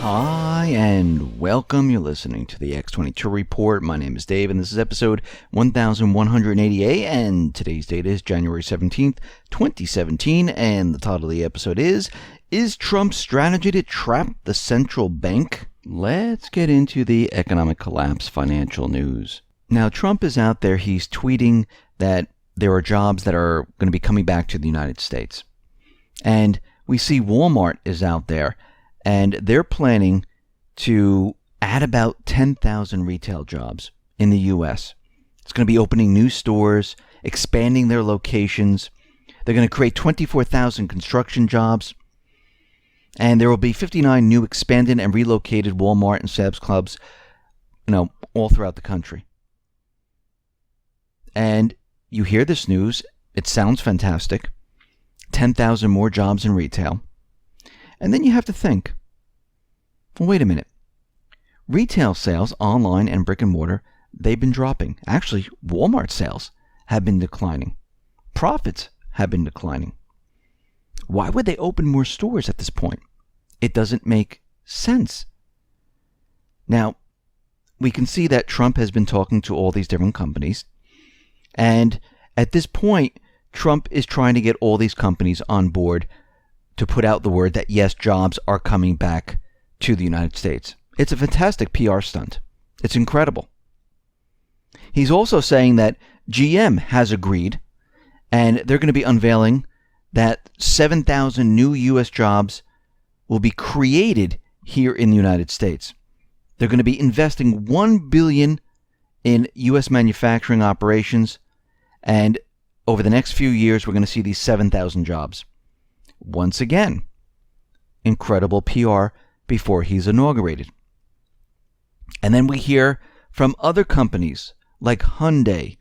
Hi and welcome. You're listening to the X22 Report. My name is Dave and this is episode 1188 and today's date is January 17th, 2017 and the title of the episode is Trump's strategy to trap the central bank? Let's get into the economic collapse financial news. Now Trump is out there, he's tweeting that there are jobs that are going to be coming back to the United States. And we see Walmart is out there and they're planning to add about 10,000 retail jobs in the U.S. It's going to be opening new stores, expanding their locations. They're going to create 24,000 construction jobs. And there will be 59 new expanded and relocated Walmart and Sam's Clubs, all throughout the country. And you hear this news, it sounds fantastic. 10,000 more jobs in retail. And then you have to think, well, wait a minute. Retail sales online and brick and mortar, they've been dropping. Actually, Walmart sales have been declining. Profits have been declining. Why would they open more stores at this point? It doesn't make sense. Now, we can see that Trump has been talking to all these different companies. And at this point, Trump is trying to get all these companies on board to put out the word that yes, jobs are coming back to the United States. It's a fantastic PR stunt. It's incredible. He's also saying that GM has agreed and they're going to be unveiling that 7,000 new U.S. jobs will be created here in the United States. They're going to be investing $1 billion in U.S. manufacturing operations, and over the next few years, we're going to see these 7,000 jobs. Once again, incredible PR before he's inaugurated. And then we hear from other companies like Hyundai,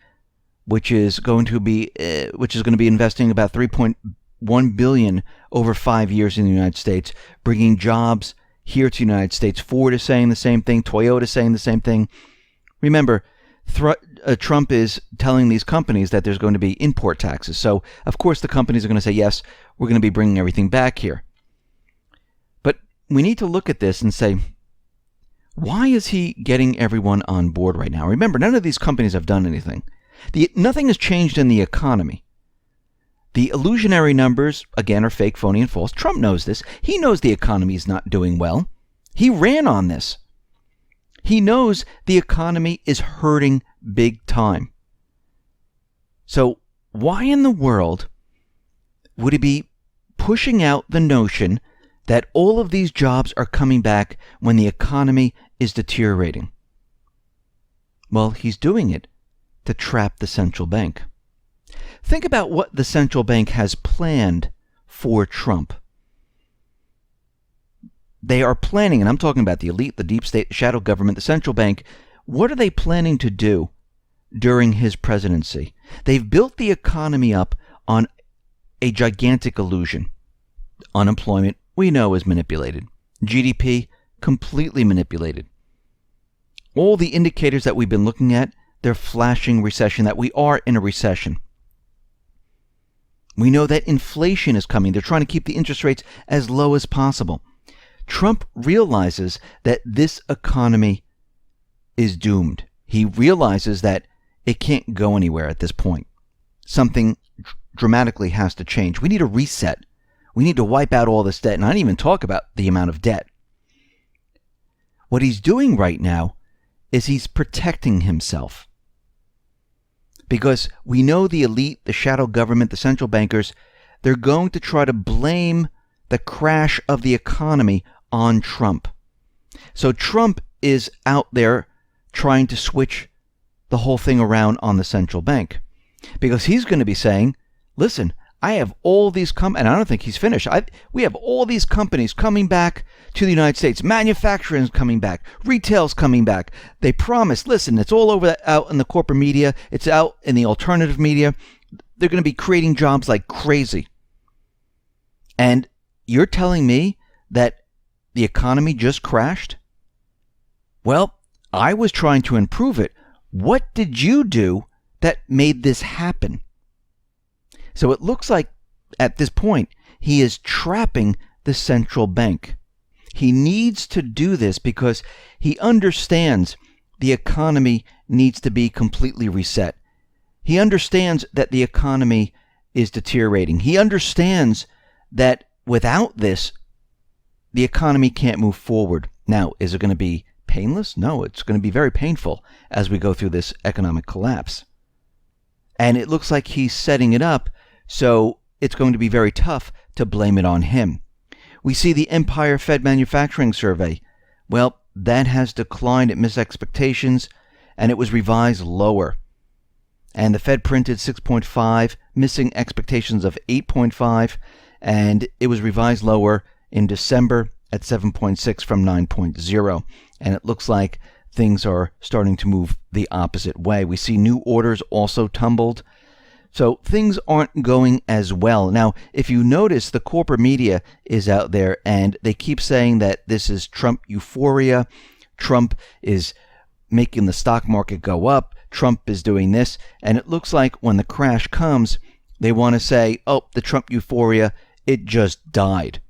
which is going to be investing about $3.1 billion over 5 years in the United States, bringing jobs here to the United States. Ford is saying the same thing. Toyota is saying the same thing. Remember, Trump is telling these companies that there's going to be import taxes. So, of course, the companies are going to say, yes, we're going to be bringing everything back here. But we need to look at this and say, why is he getting everyone on board right now? Remember, none of these companies have done anything. Nothing has changed in the economy. The illusionary numbers, again, are fake, phony, and false. Trump knows this. He knows the economy is not doing well. He ran on this. He knows the economy is hurting big time. So why in the world would he be pushing out the notion that all of these jobs are coming back when the economy is deteriorating? Well, he's doing it to trap the central bank. Think about what the central bank has planned for Trump. They are planning, and I'm talking about the elite, the deep state, the shadow government, the central bank. What are they planning to do during his presidency? They've built the economy up on a gigantic illusion. Unemployment, we know, is manipulated. GDP, completely manipulated. All the indicators that we've been looking at, they're flashing recession, that we are in a recession. We know that inflation is coming. They're trying to keep the interest rates as low as possible. Trump realizes that this economy is doomed. He realizes that it can't go anywhere at this point. Something dramatically has to change. We need a reset. We need to wipe out all this debt. And I didn't even talk about the amount of debt. What he's doing right now is he's protecting himself. Because we know the elite, the shadow government, the central bankers, they're going to try to blame the crash of the economy on Trump. So Trump is out there trying to switch the whole thing around on the central bank. Because he's going to be saying, listen, I have all these and I don't think he's finished. We have all these companies coming back to the United States. Manufacturing is coming back. Retail's coming back. They promised, listen, it's all over out in the corporate media. It's out in the alternative media. They're going to be creating jobs like crazy. And you're telling me that the economy just crashed? Well, I was trying to improve it. What did you do that made this happen? So it looks like at this point, he is trapping the central bank. He needs to do this because he understands the economy needs to be completely reset. He understands that the economy is deteriorating. He understands that without this, the economy can't move forward. Now, is it going to be painless? No, it's going to be very painful as we go through this economic collapse. And it looks like he's setting it up, so it's going to be very tough to blame it on him. We see the Empire Fed Manufacturing Survey. Well, that has declined. It missed expectations, and it was revised lower. And the Fed printed 6.5, missing expectations of 8.5, and it was revised lower in December at 7.6 from 9.0. And it looks like things are starting to move the opposite way. We see new orders also tumbled. So things aren't going as well. Now, if you notice, the corporate media is out there and they keep saying that this is Trump euphoria. Trump is making the stock market go up. Trump is doing this. And it looks like when the crash comes, they want to say, oh, the Trump euphoria, it just died.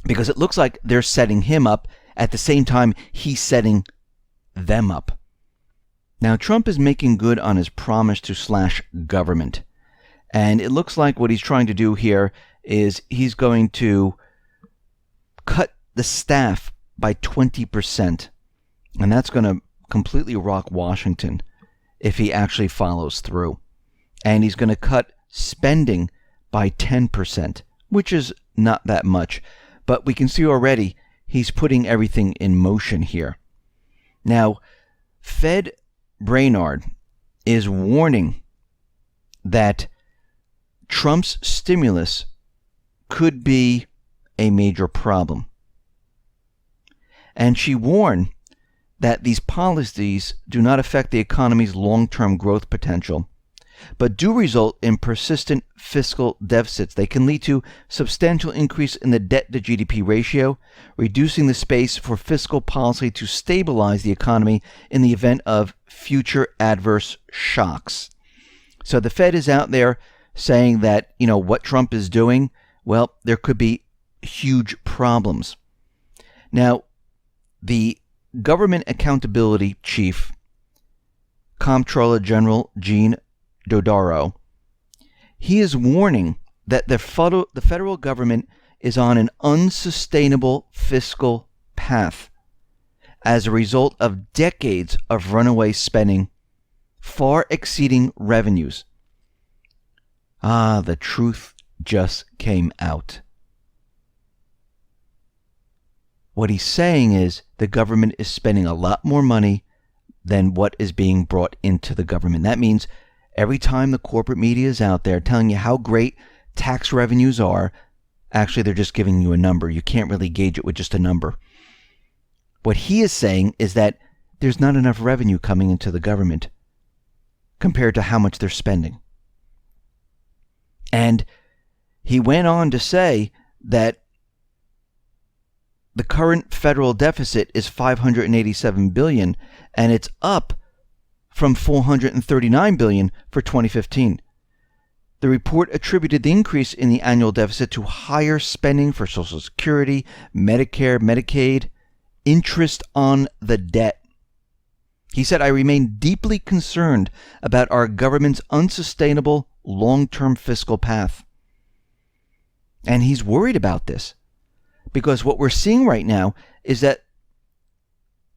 Because it looks like they're setting him up at the same time he's setting them up. Now, Trump is making good on his promise to slash government. And it looks like what he's trying to do here is he's going to cut the staff by 20%. And that's going to completely rock Washington if he actually follows through. And he's going to cut spending by 10%, which is not that much. But we can see already he's putting everything in motion here. Now, Fed Brainard is warning that Trump's stimulus could be a major problem. And she warned that these policies do not affect the economy's long-term growth potential, but do result in persistent fiscal deficits. They can lead to substantial increase in the debt-to-GDP ratio, reducing the space for fiscal policy to stabilize the economy in the event of future adverse shocks. So the Fed is out there saying that, what Trump is doing, well, there could be huge problems. Now, the Government Accountability Chief, Comptroller General Gene Dodaro, he is warning that the federal government is on an unsustainable fiscal path as a result of decades of runaway spending, far exceeding revenues. The truth just came out. What he's saying is the government is spending a lot more money than what is being brought into the government. That means every time the corporate media is out there telling you how great tax revenues are, actually they're just giving you a number. You can't really gauge it with just a number. What he is saying is that there's not enough revenue coming into the government compared to how much they're spending. And he went on to say that the current federal deficit is $587 billion, and it's up from $439 billion for 2015. The report attributed the increase in the annual deficit to higher spending for Social Security, Medicare, Medicaid, interest on the debt. He said, I remain deeply concerned about our government's unsustainable long-term fiscal path. And he's worried about this because what we're seeing right now is that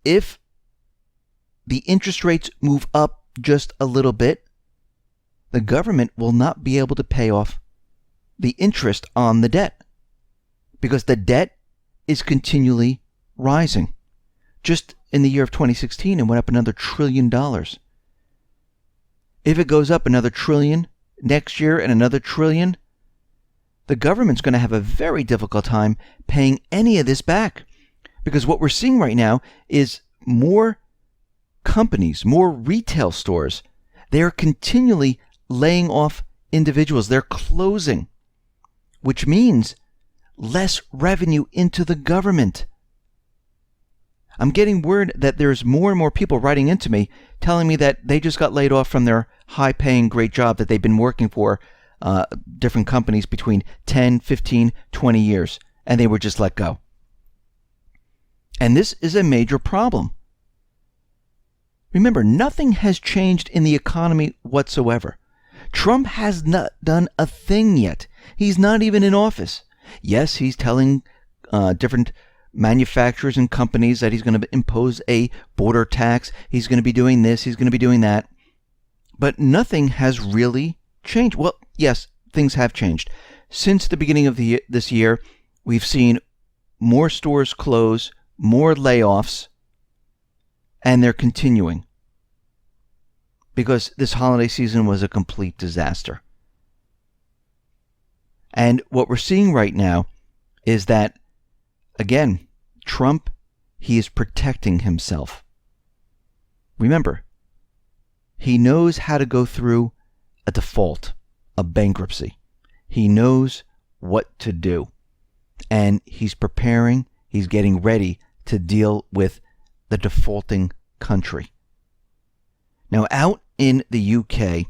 if the interest rates move up just a little bit, the government will not be able to pay off the interest on the debt because the debt is continually rising. Just in the year of 2016, it went up another $1 trillion. If it goes up another $1 trillion next year and another $1 trillion, the government's going to have a very difficult time paying any of this back because what we're seeing right now is more companies, more retail stores, they are continually laying off individuals. They're closing, which means less revenue into the government. I'm getting word that there's more and more people writing into me telling me that they just got laid off from their high-paying, great job that they've been working for different companies between 10, 15, 20 years, and they were just let go. And this is a major problem. Remember, nothing has changed in the economy whatsoever. Trump has not done a thing yet. He's not even in office. Yes, he's telling different manufacturers and companies that he's going to impose a border tax. He's going to be doing this. He's going to be doing that. But nothing has really changed. Well, yes, things have changed. Since the beginning of this year, we've seen more stores close, more layoffs, and they're continuing because this holiday season was a complete disaster. And what we're seeing right now is that, again, Trump, he is protecting himself. Remember, he knows how to go through a default, a bankruptcy. He knows what to do. And he's preparing, he's getting ready to deal with the defaulting country. Now, out in the UK,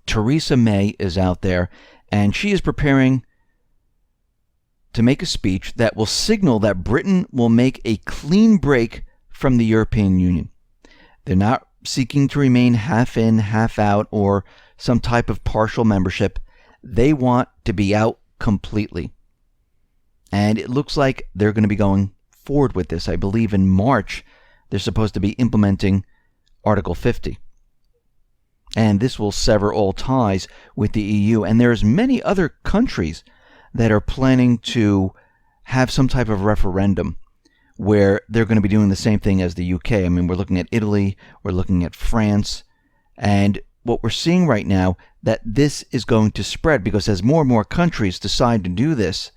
Theresa May is out there, and she is preparing to make a speech that will signal that Britain will make a clean break from the European Union. They're not seeking to remain half in, half out, or some type of partial membership. They want to be out completely. And it looks like they're going to be going forward with this. I believe in March, they're supposed to be implementing Article 50. And this will sever all ties with the EU. And there's many other countries that are planning to have some type of referendum where they're going to be doing the same thing as the UK. I mean, we're looking at Italy, we're looking at France, and what we're seeing right now, that this is going to spread because as more and more countries decide to do this,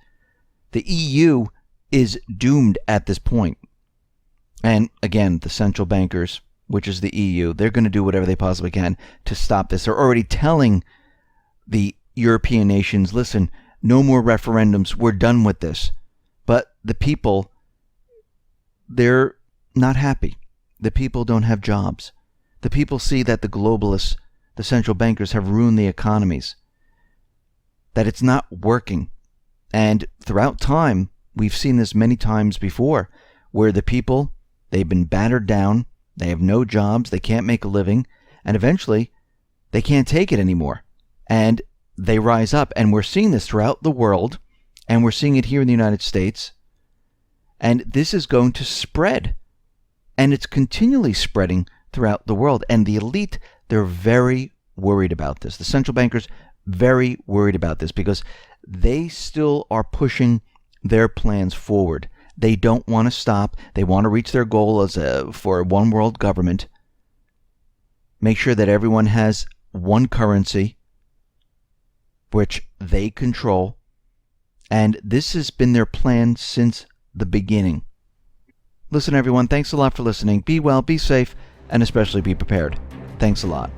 the EU is doomed at this point. And again, the central bankers, which is the EU, they're going to do whatever they possibly can to stop this. They're already telling the European nations, listen, no more referendums, we're done with this. But the people, they're not happy. The people don't have jobs. The people see that the globalists, the central bankers, have ruined the economies, that it's not working. And throughout time, we've seen this many times before, where the people, they've been battered down, they have no jobs, they can't make a living, and eventually they can't take it anymore. And they rise up, and we're seeing this throughout the world, and we're seeing it here in the United States, and this is going to spread, and it's continually spreading throughout the world. And the elite, they're very worried about this. The central bankers, very worried about this because they still are pushing their plans forward. They don't want to stop. They want to reach their goal for a one world government. Make sure that everyone has one currency, which they control. And this has been their plan since the beginning. Listen, everyone, thanks a lot for listening. Be well, be safe, and especially be prepared. Thanks a lot.